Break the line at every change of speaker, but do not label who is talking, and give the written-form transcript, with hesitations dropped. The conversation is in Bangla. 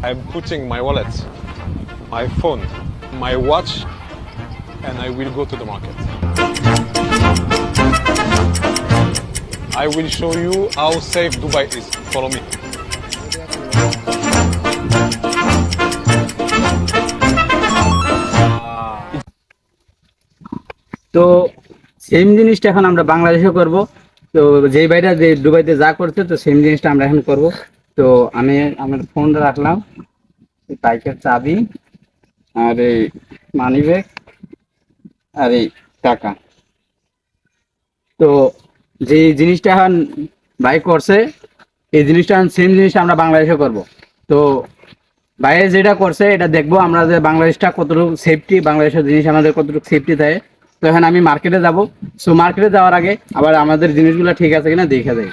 I'm putting my wallet, my phone, my watch, and I will go to the market. I will show you how safe Dubai is. Follow me.
তো সেম জিনিসটা এখন আমরা বাংলাদেশে করব। তো যেই ভাইটা যে দুবাইতে যা করছে তো সেম জিনিসটা আমরা এখন করব। তো আমি আমার ফোনটা রাখলাম, বাইকের চাবি, আর এই মানি ব্যাগ, আর এই টাকা। তো যে জিনিসটা এখন ভাই করছে এই জিনিসটা এখন সেম জিনিসটা আমরা বাংলাদেশে করব। তো বাইরে যেটা করছে এটা দেখবো আমরা যে বাংলাদেশটা কতটুকু সেফটি, বাংলাদেশের জিনিস আমাদের কতটুকু সেফটি দেয়। তো এখন আমি মার্কেটে যাব। সো মার্কেটে যাওয়ার আগে আবার আমাদের জিনিসগুলো ঠিক আছে কিনা দেখে যাই।